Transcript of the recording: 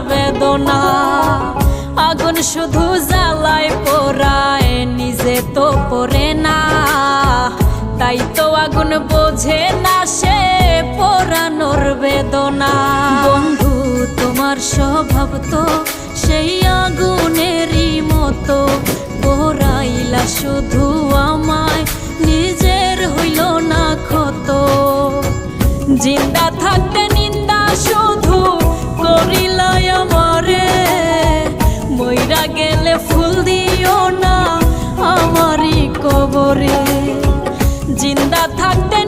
বেদনা। আগুন শুধু জ্বালায় পোড়ায়, নিজে তো পড়ে না, তাই তো আগুন বোঝে না সে পোড়ানোর বেদনা। বন্ধু তোমার স্বভাব তো সেই আগুনেরই মতো, পোড়াইলা শুধু আমায়, নিজের হইল না ক্ষত। জিন্দা থাকতে নিন্দা শুধু করিলাই আমারে, মইরা গেলে ফুল দিও না আমারই কবরে। জিন্দা থাকতে